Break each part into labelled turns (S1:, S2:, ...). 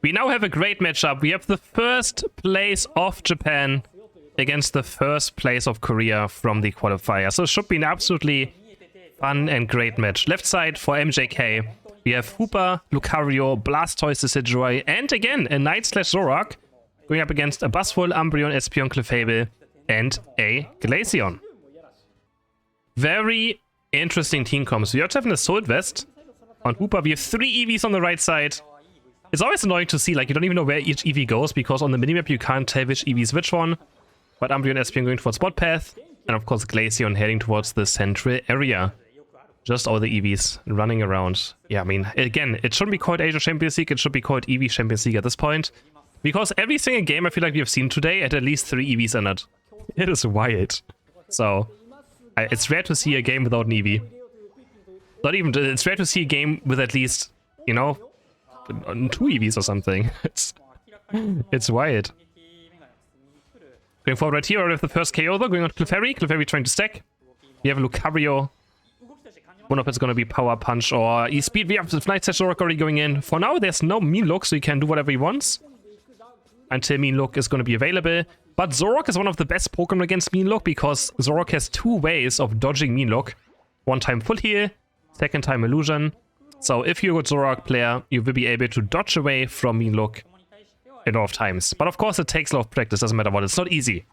S1: We now have a great matchup. We have the first place of Japan against the first place of Korea from the qualifier. So it should be an absolutely fun and great match. Left side for MJK, we have Hooper, Lucario, Blastoise, Decidueye, and again, a Knight/Zoroark going up against a Buzzwole, Umbreon, Espeon, Clefable, and a Glaceon. Very interesting team comps. We also have an Assault Vest. On Hooper, we have 3 EVs on the right side. It's always annoying to see, like, you don't even know where each EV goes, because on the minimap you can't tell which EV is which one. But Umbreon, Espeon going towards Spot Path, and of course Glaceon heading towards the central area. Just all the EVs running around. Yeah, I mean, again, it shouldn't be called Asia Champions League, it should be called EV Champions League at this point. Because every single game I feel like we have seen today had at least 3 EVs in it. It is wild. So, it's rare to see a game without an EV. Not even, it's rare to see a game with at least, you know, 2 EVs or something. It's wild. Going forward right here, we have the first KO though, going on to Clefairy. Clefairy trying to stack. We have Lucario. One of it's going to be Power Punch or E-Speed. We have the Knight/Zoroark already going in. For now, there's no Mean Look, so he can do whatever he wants. Until Mean Look is going to be available. But Zoroark is one of the best Pokemon against Mean Look, because Zoroark has 2 ways of dodging Mean Look. One time full heal, second time illusion. So if you're a good Zoroark player, you will be able to dodge away from Mean Look a lot of times. But of course it takes a lot of practice, doesn't matter what. It's not easy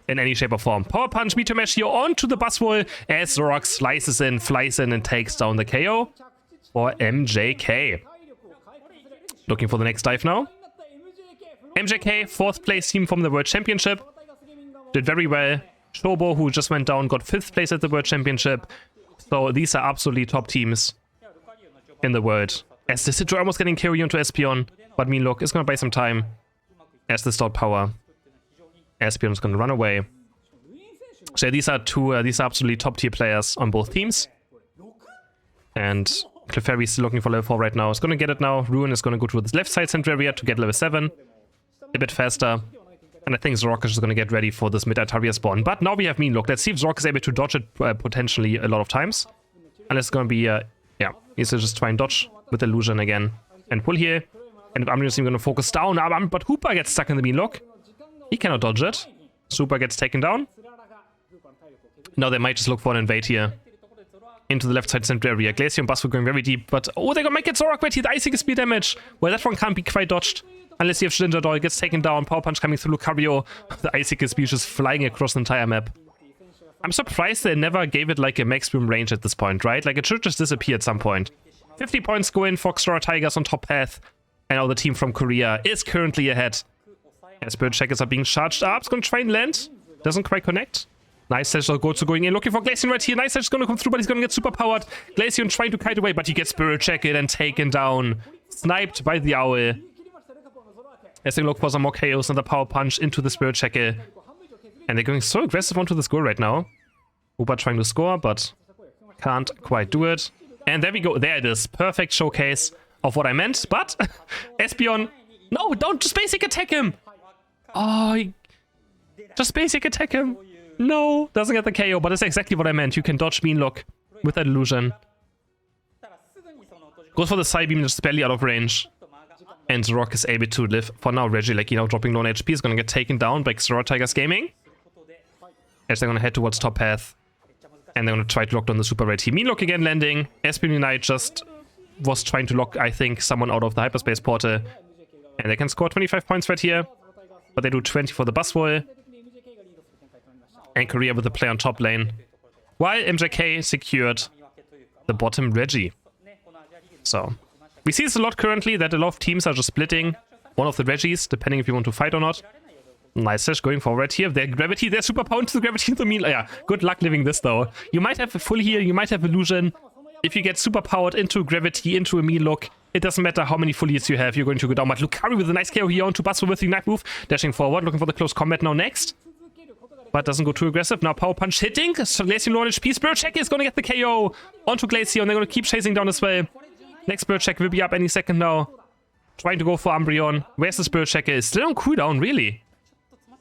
S1: in any shape or form. Power Punch, Meteor Mash here onto the Buzzwole as Zoroark slices in, flies in, and takes down the KO for MJK. Looking for the next dive now. MJK, 4th place team from the World Championship. Did very well. Shobo, who just went down, got 5th place at the World Championship. So these are absolutely top teams in the world. As the Decidueye almost getting carry onto Espeon, but Mean Look is going to buy some time. As the Stout Power, Espeon is going to run away. So these are absolutely top tier players on both teams. And Clefairy is still looking for level 4 right now. It's going to get it now. Ruin is going to go to this left side center area to get level 7. A bit faster. And I think Zoroark is just going to get ready for this mid-Altaria spawn. But now we have Mean Look. Let's see if Zoroark is able to dodge it potentially a lot of times. And it's going to be, yeah, he's just try and dodge with Illusion again. And pull here. And Umbreon is going to focus down. But Hooper gets stuck in the Mean Look. He cannot dodge it. Super gets taken down. Now they might just look for an invade here. Into the left side center area. Glaceon Buzzwole going very deep. But, oh, they're going to make it Zoroark wait here. The icing speed damage. Well, that one can't be quite dodged. Unless you have Shrinjadol, gets taken down. Power Punch coming through Lucario. The Icicle speed just flying across the entire map. I'm surprised they never gave it like a maximum range at this point, right? Like it should just disappear at some point. 50 points go in for Xora Tigers on top path. And now the team from Korea is currently ahead. As Spirit Checkers are being charged up. It's going to try and land. Doesn't quite connect. Nice Slash go to going in. Looking for Glaceon right here. Nice Slash is going to come through, but he's going to get super powered. Glaceon trying to kite away, but he gets Spirit Checked and taken down. Sniped by the Owl. As they look for some more KOs and the Power Punch into the Spirit Checker. And they're going so aggressive onto the score right now. Hooper trying to score, but can't quite do it. And there we go. There it is. Perfect showcase of what I meant. But Espeon, no, don't just basic attack him. Oh, just basic attack him. No, doesn't get the KO, but that's exactly what I meant. You can dodge Mean Look with that illusion. Goes for the Psy Beam, just barely out of range. And Zoroark is able to live. For now, Regieleki, you know, dropping low on HP, is going to get taken down by Xora Tigers Gaming. As they're going to head towards top path. And they're going to try to lock down the Super Red team. Mean Look again landing. Espeon Unite just was trying to lock, I think, someone out of the Hyperspace Portal. And they can score 25 points right here. But they do 20 for the Buzzwole. And Korea with the play on top lane. While MJK secured the bottom Reggie. So, we see this a lot currently, that a lot of teams are just splitting one of the Reggies, depending if you want to fight or not. Nice Slash going forward here. Their gravity, they're super powered to the gravity of the Mean. Yeah, good luck living this though. You might have a full heal, you might have illusion. If you get super powered into gravity, into a Mean Look, it doesn't matter how many full heals you have, you're going to go down. But Lucario with a nice KO here onto Buzzwole with the Ignite move. Dashing forward, looking for the close combat now next. But doesn't go too aggressive. Now Power Punch hitting. So Glaceon low HP. Spirit Check is going to get the KO onto Glaceon. They're going to keep chasing down as well. Next Spirit Check will be up any second now. Trying to go for Umbreon. Where's the Spirit Checker? It's still on cooldown, really?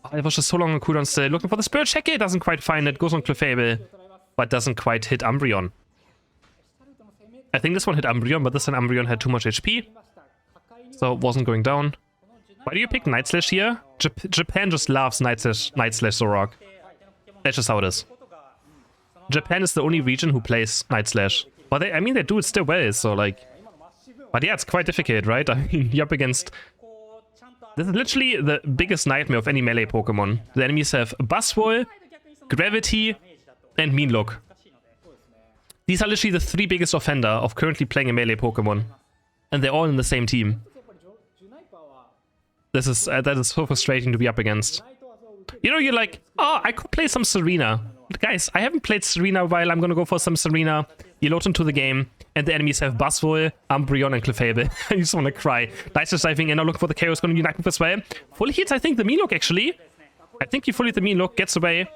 S1: Oh, it was just so long on cooldown still. Looking for the Spirit Checker. Doesn't quite find it. Goes on Clefable. But doesn't quite hit Umbreon. I think this one hit Umbreon, but this one Umbreon had too much HP. so it wasn't going down. Why do you pick Night Slash here? Japan just loves Night Slash Zorok. That's just how it is. Japan is the only region who plays Night Slash. But they, I mean, they do it still well, so like... But yeah, it's quite difficult, right? I mean, you're up against... This is literally the biggest nightmare of any melee Pokemon. The enemies have Buzzwole, Gravity, and Mean Look. These are literally the 3 biggest offender of currently playing a melee Pokemon. And they're all in the same team. This is that is so frustrating to be up against. You know, you're like, oh, I could play some Serena. Guys, I haven't played Serena while I'm gonna go for some Serena. You load into the game, and the enemies have Buzzwole, Umbreon, and Clefable. I just wanna cry. Nice diving in, now looking for the KO, is gonna unite move as well. Fully hits, I think, the Mean Look, actually. I think he fully hit the Mean Look, gets away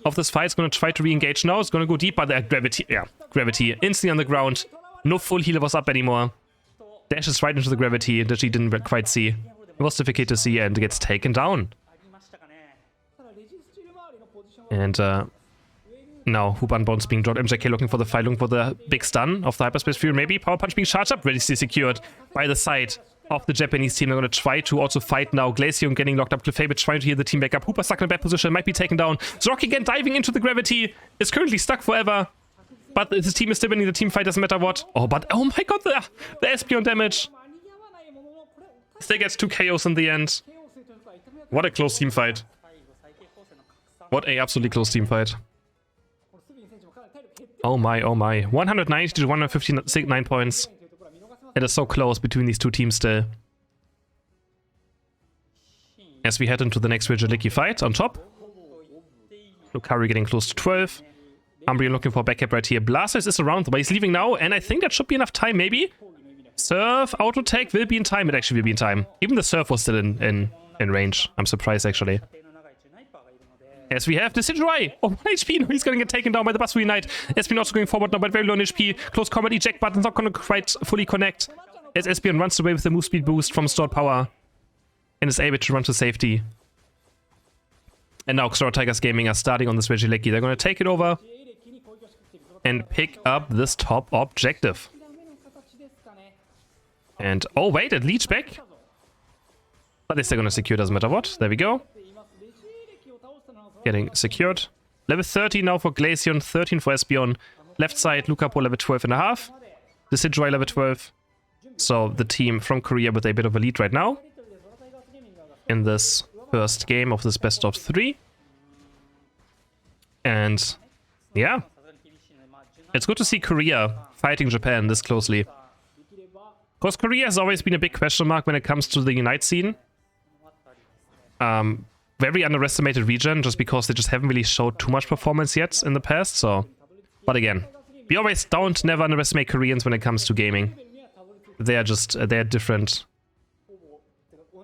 S1: of this fight. It's gonna try to re-engage now. It's gonna go deep, but Gravity, yeah, Gravity. Instantly on the ground. No full healer was up anymore. Dashes right into the Gravity that she didn't quite see. It was difficult to see, and gets taken down. And, now, Huban Bones being dropped. MJK looking for the fight, looking for the big stun of the Hyperspace Fury. Maybe Power Punch being charged up. Ready to secured by the side of the Japanese team. They're going to try to also fight now. Glaceon getting locked up. Clefable trying to heal the team back up. Hooper stuck in a bad position. Might be taken down. Zorok again diving into the Gravity. Is currently stuck forever. But his team is still winning. The team fight doesn't matter what. Oh, but oh my god, the Espeon damage. Still gets 2 KOs in the end. What a close team fight. What a absolutely close team fight. Oh my, oh my. 190 to 159 points. It is so close between these two teams still. As we head into the next Regieleki fight on top. Lucario getting close to 12. Umbreon looking for a backup right here. Blastoise is around, but he's leaving now, and I think that should be enough time, maybe. Surf, auto tag will be in time. It actually will be in time. Even the Surf was still in range. I'm surprised, actually. As we have the Decidueye. Oh, 1 HP. No, he's going to get taken down by the Buzzwole Knight. Espeon also going forward now, but very low on HP. Close combat eject button not going to quite fully connect. As Espeon runs away with the move speed boost from stored power. And is able to run to safety. And now Xora Tigers Gaming are starting on this Regieleki. They're going to take it over. And pick up this top objective. And, oh wait, it leads back. But they're still going to secure, doesn't matter what. There we go. Getting secured. Level 30 now for Glaceon, 13 for Espeon. Left side, Lucapo level 12.5. Decidueye level 12. So the team from Korea with a bit of a lead right now. In this first game of this best of 3. And yeah. It's good to see Korea fighting Japan this closely. Because Korea has always been a big question mark when it comes to the Unite scene. Very underestimated region, just because they just haven't really showed too much performance yet in the past, so... But again, we always never underestimate Koreans when it comes to gaming. They're different.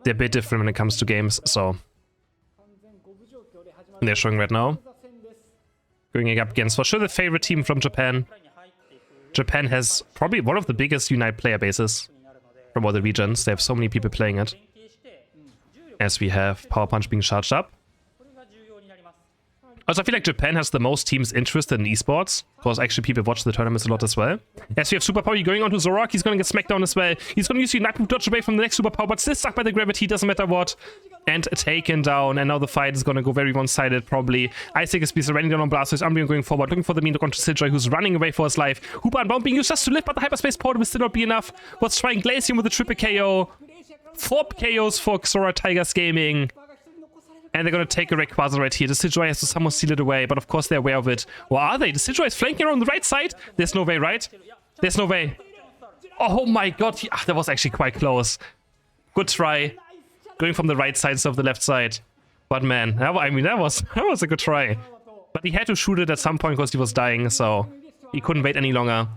S1: They're a bit different when it comes to games, so... They're showing right now. Going up against, for sure, the favorite team from Japan. Japan has probably one of the biggest Unite player bases from all the regions. They have so many people playing it. As we have Power Punch being charged up. Also, I feel like Japan has the most teams interested in esports, because actually people watch the tournaments a lot as well. As we have Superpower going on to Zorok, he's going to get smacked down as well. He's going to use the Unite move, dodge away from the next Superpower, but still stuck by the Gravity, doesn't matter what. And taken down, and now the fight is going to go very one-sided, probably. Isaac is running down on Blastoise, Umbreon going forward, looking for the Mean Look onto Decidueye, who's running away for his life. Hooper and Bomb being used just to lift, but the Hyperspace Portal will still not be enough. Was trying Glaceon with a triple KO. 4 KOs for Xora Tigers Gaming. And they're going to take a Rayquaza right here. The Decidueye has to somehow steal it away, but of course they're aware of it. Or are they? The Decidueye is flanking around the right side. There's no way, right? There's no way. Oh my god. That was actually quite close. Good try. Going from the right side instead of the left side. But man, that was a good try. But he had to shoot it at some point because he was dying, so he couldn't wait any longer.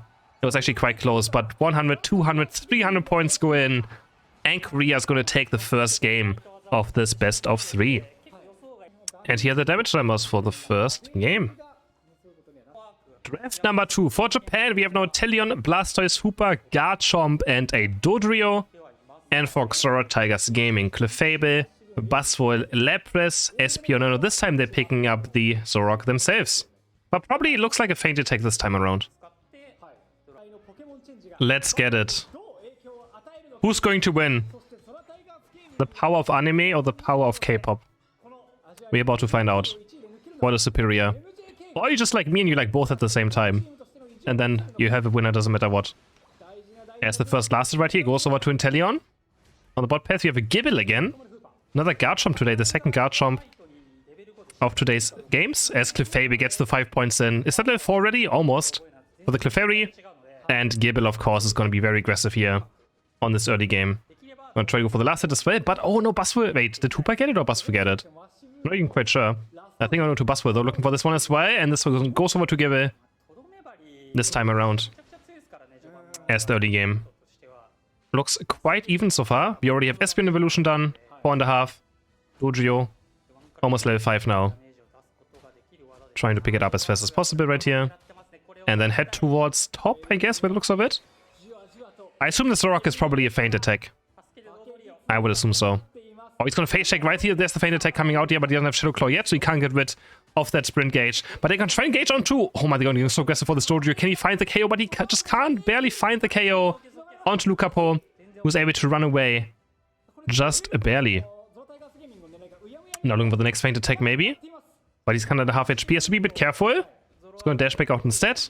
S1: It was actually quite close, but 100, 200, 300 points go in. And Korea is going to take the first game of this best of 3. And here are the damage numbers for the first game. Draft number 2. For Japan, we have now Teleon, Blastoise, Hooper, Garchomp, and a Dodrio. And for Xora Tigers Gaming, Clefable, Buzzwole, Lapras, Espeon. No, this time they're picking up the Zorok themselves. But probably it looks like a feint attack this time around. Let's get it. Who's going to win? The power of anime or the power of K-pop? We're about to find out. What is superior? Or you just like me and you like both at the same time. And then you have a winner, doesn't matter what. As the first lasted right here, goes over to Inteleon. On the bot path, we have a Gible again. Another Garchomp today, the second Garchomp of today's games. As Clefairy gets the 5 points in. Is that level 4 already? Almost. For the Clefairy. And Gible, of course, is going to be very aggressive here on this early game. I'm going to try to go for the last hit as well. But, oh no, Buzzwole. Wait, did Hoopa get it or Buzzwole get it? I'm not even quite sure. I think I'm going to Buzzwole though, looking for this one as well. And this one goes over to Gible this time around. As the early game. Looks quite even so far. We already have Espeon Evolution done. 4.5. Dodrio. Almost level 5 now. Trying to pick it up as fast as possible right here. And then head towards top, I guess, by the looks of it. I assume this rock is probably a feint attack. I would assume so. Oh, he's gonna face check right here. There's the feint attack coming out here, but he doesn't have Shadow Claw yet, so he can't get rid of that sprint gauge. But they can try and gauge on two. Oh my god, he's so aggressive for the Dodrio. Can he find the KO? But he just can't barely find the KO onto Lucapo, who's able to run away. Just barely. Now looking for the next feint attack, maybe. But he's kind of at half HP. Has to be a bit careful. He's going to dash back out instead.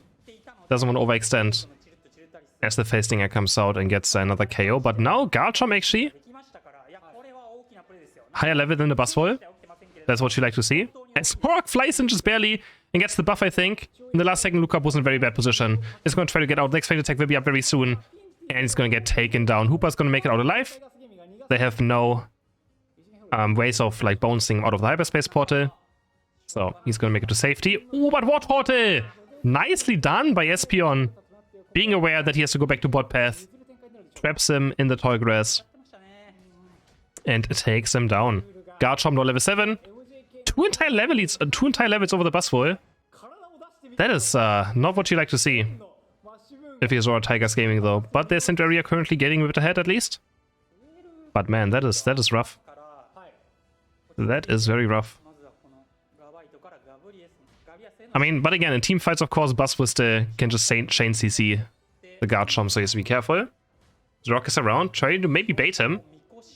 S1: Doesn't want to overextend. As the face stinger comes out and gets another KO. But now Garchomp actually. Higher level than the Buzzwole. That's what you like to see. And Spork flies in just barely and gets the buff, I think. In the last second, Lucapo was in a very bad position. He's going to try to get out. Next feint attack will be up very soon. And he's going to get taken down. Hoopa's going to make it out alive. They have no ways of like bouncing out of the hyperspace portal. So he's going to make it to safety. Oh, but what portal? Nicely done by Espeon. Being aware that he has to go back to bot path. Traps him in the tall grass. And takes him down. Garchomp now level 7. Two entire levels over the Buzzwole. That is not what you like to see. If he's Zora Tigers gaming though. But there's Centraria currently getting with the head at least. But man, that is rough. That is very rough. I mean, but again, in team fights, of course, Buzzwole still can just chain CC the Garchomp, so he has to be careful. Zrock is around, trying to maybe bait him.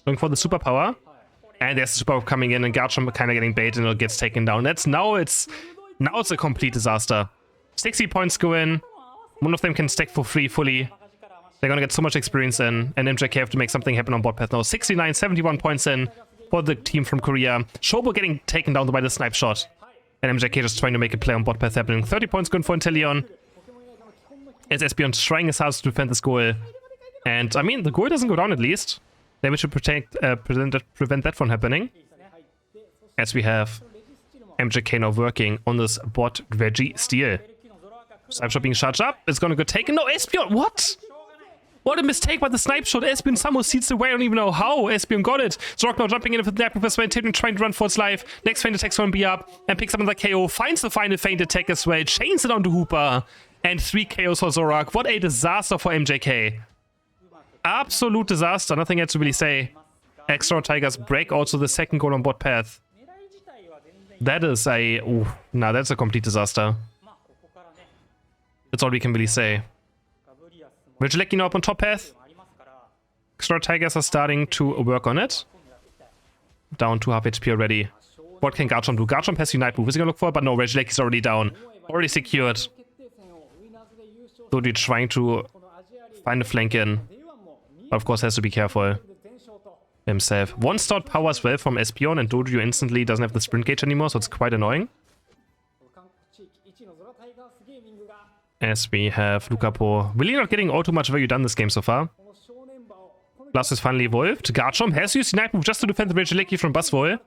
S1: Looking for the superpower. And there's the superpower coming in, and Garchomp kind of getting baited and it gets taken down. Now it's a complete disaster. 60 points go in. One of them can stack for free fully. They're gonna get so much experience in, and MJK have to make something happen on bot path now. 69, 71 points in for the team from Korea. Shobo getting taken down by the snipe shot. And MJK just trying to make a play on bot path happening. 30 points going for Inteleon. As Espeon trying his hardest to defend this goal. And, I mean, the goal doesn't go down at least. They should prevent that from happening. As we have MJK now working on this bot Reggie Steel. Snipe shot being charged up. It's gonna get taken. No, Espeon! What? What a mistake by the snipe shot. Espeon somehow seeds away. I don't even know how Espeon got it. Zrock now jumping in with the Nap Professor and trying to run for its life. Next feint attack's gonna be up. And picks up another KO. Finds the final feint attack as well. Chains it onto Hoopa. And 3 KOs for Zorak. What a disaster for MJK. Absolute disaster. Nothing else to really say. Extra Tigers break also the second goal on bot path. That is a... Ooh, nah, that's a complete disaster. That's all we can really say. Regieleki now up on top path. Extra Tigers are starting to work on it. Down to half HP already. What can Garchomp do? Garchomp has Unite move. Is he gonna look for it? But no, Regielecki's already down. Already secured. Dodrio trying to find a flank in. But of course has to be careful himself. One start power as well from Espeon, and Dodrio instantly doesn't have the sprint gauge anymore, so it's quite annoying. As we have Lucapo really not getting all too much value done this game so far. Blast is finally evolved. Garchomp has used Unite move just to defend the Regieleki from Buzzwole.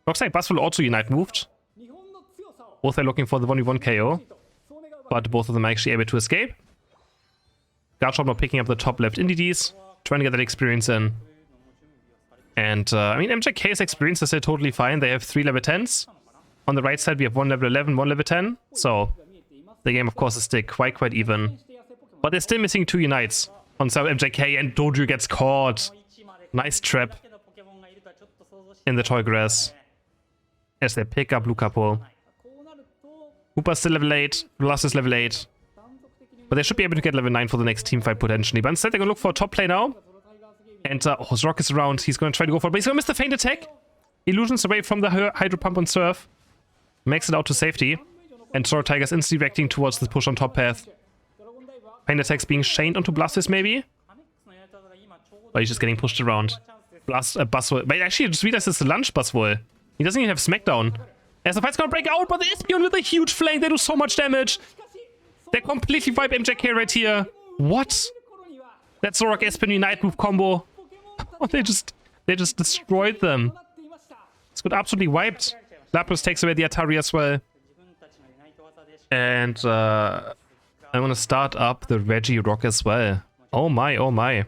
S1: Looks like Buzzwole also Unite moved. Both are looking for the 1v1 KO. But both of them are actually able to escape. Garchomp now picking up the top left indies. Trying to get that experience in. And, I mean, MJK's experience is still totally fine. They have 3 level 10s. On the right side, we have 1 level 11, 1 level 10. So, the game, of course, is still quite even. But they're still missing 2 Unites on side MJK, and Dodrio gets caught. Nice trap in the tall grass. As they pick up Lucapo. Hoopa's still level 8. Blast is level 8. But they should be able to get level 9 for the next team fight, potentially. But instead, they're going to look for a top play now. And Zrock is around. He's going to try to go for it, but he's going to miss the feint attack. Illusions away from the Hydro Pump on Surf. Makes it out to safety. And Sword Tiger's instantly reacting towards the push on top path. Feint attacks being chained onto Blastoise maybe? Or he's just getting pushed around. Buzzwole. But actually, I just realized it's a lunge Buzzwole. He doesn't even have Smackdown. As the fight's gonna break out, but the Espeon with a huge flank, they do so much damage. They completely wipe MJK right here. What? That Zoroark Espeon Unite move combo. Oh, they just destroyed them. It's got absolutely wiped. Lapras takes away the Atari as well. And I'm gonna start up the Regirock as well. Oh my, oh my.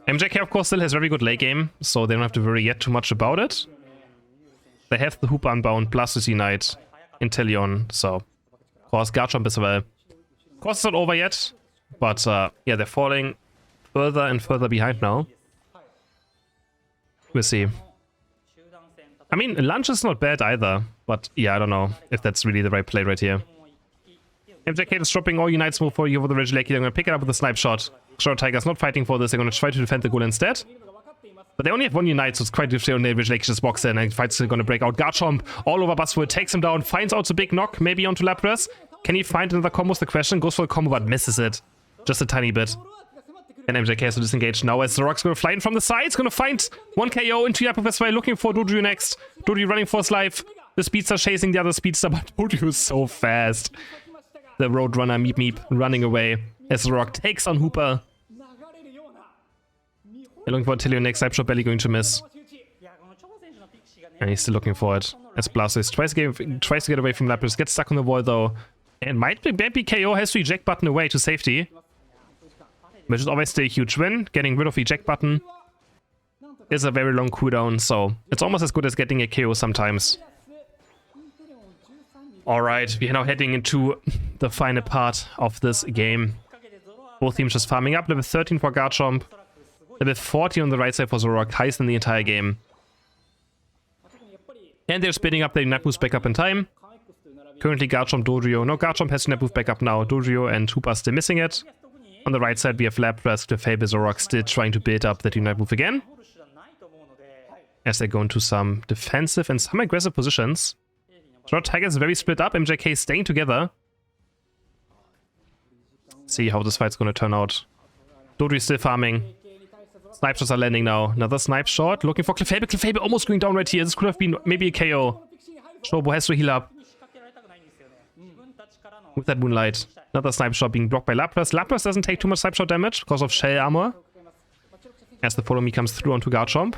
S1: MJK, of course, still has very good late game, so they don't have to worry yet too much about it. They have the Hoop Unbound, Blastoise Unite, Inteleon, so of course Garchomp as well. Of course, it's not over yet, but yeah, they're falling further and further behind now. We'll see. I mean, Lunge is not bad either, but yeah, I don't know if that's really the right play right here. MJK is dropping all Unites move for you over the Regieleki. They're going to pick it up with a Snipe Shot. Sword Tiger's not fighting for this. They're going to try to defend the goal instead. But they only have one Unite, so it's quite difficult on the Regieleki just box in. And the fight's going to break out. Garchomp all over Buzzwole, takes him down, finds out the big knock, maybe onto Lapras. Can he find another combo is the question. Goes for a combo, but misses it. Just a tiny bit. And MJK has to disengage now as Zoroark's going to fly in from the side. It's going to find one KO into Yapu as well, looking for Doduo next. Doduo running for his life. The Speedster chasing the other Speedster, but Doduo is so fast. The Roadrunner Meep Meep running away as Zoroark takes on Hooper. They're looking for Inteleon next. Snipe Shot barely going to miss. And he's still looking for it. As Blastoise tries to get away from Lapras, gets stuck on the wall though. And might be KO, has to eject button away to safety. Which is obviously a huge win. Getting rid of eject button is a very long cooldown, so it's almost as good as getting a KO sometimes. Alright, we are now heading into the final part of this game. Both teams just farming up. Level 13 for Garchomp. Level 40 on the right side for Zoroark, highest in the entire game. And they're speeding up their Unite moves back up in time. Currently Garchomp, Dodrio. No, Garchomp has Unite move back up now. Dodrio and Hoopa still missing it. On the right side we have Lapras, Clefable, Zoroark still trying to build up that Unite move again. As they go into some defensive and some aggressive positions. Sword Tiger is very split up. MJK staying together. See how this fight's going to turn out. Dodrio is still farming. Snipe shots are landing now. Another snipe shot. Looking for Clefable. Clefable almost going down right here. This could have been maybe a KO. Shobo has to heal up. With that Moonlight. Another snipe shot being blocked by Lapras. Lapras doesn't take too much snipe shot damage because of shell armor. As the follow me comes through onto Garchomp.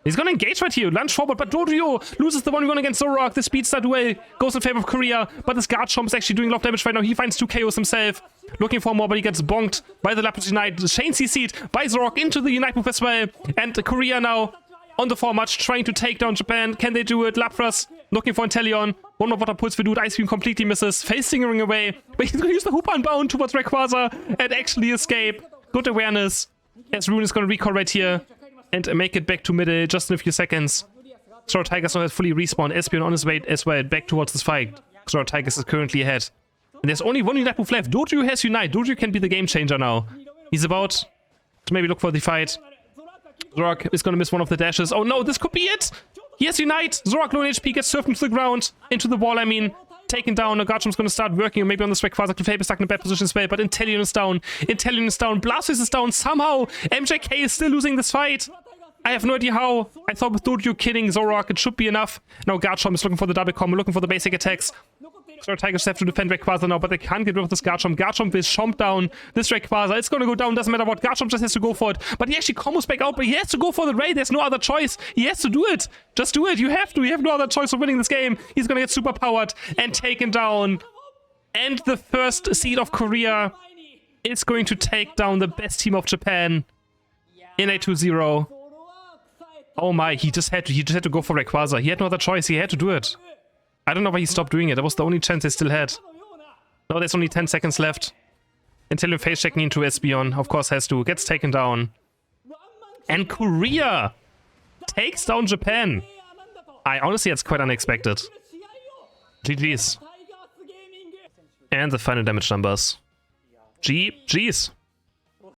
S1: He's gonna engage right here, lunge forward, but Dodrio loses the 1v1 against Zoroark. The Speedster duel goes in favor of Korea, but this Garchomp is actually doing a lot of damage right now. He finds 2 KOs himself. Looking for more, but he gets bonked by the Lapras Unite. Chain CC'd by Zoroark into the Unite move as well. And Korea now on the formatch, trying to take down Japan. Can they do it? Lapras looking for Inteleon. One more Water Pulse for Dude. Ice Beam completely misses. Face Singering away. But he's gonna use the Hoop Unbound towards Rayquaza and actually escape. Good awareness. As Rune is gonna recall right here. And make it back to middle just in a few seconds. Sword Tigers not fully respawned. Espeon on his way as well back towards this fight. Sword Tigers is currently ahead. And there's only one Unite move left. Dodrio has Unite. Dodrio can be the game changer now. He's about to maybe look for the fight. Zoroark is going to miss one of the dashes. Oh no, this could be it! He has Unite! Zoroark low HP gets surfed into the ground. Into the wall, I mean. Taken down. Garchomp's going to start working, or maybe on the Rayquaza. Clefable is stuck in a bad position as well, but Inteleon is down. Inteleon is down. Blastoise is down. Somehow, MJK is still losing this fight. I have no idea how. I thought with Dodrio killing Zoroark, it should be enough. Now Garchomp is looking for the double combo, looking for the basic attacks. So Tigers have to defend Rayquaza now, but they can't get rid of this Garchomp. Garchomp will chomp down this Rayquaza. It's going to go down, doesn't matter what. Garchomp just has to go for it. But he actually combos back out, but he has to go for the Ray. There's no other choice. He has to do it. Just do it. You have to. You have no other choice of winning this game. He's going to get super powered and taken down. And the first seed of Korea is going to take down the best team of Japan in a 2-0. Oh my, he just had to go for Rayquaza. He had no other choice. He had to do it. I don't know why he stopped doing it. That was the only chance they still had. No, there's only 10 seconds left. Inteleon face checking into Espeon. Of course has to. Gets taken down. And Korea takes down Japan. Honestly, it's quite unexpected. GG's. And the final damage numbers. GG's.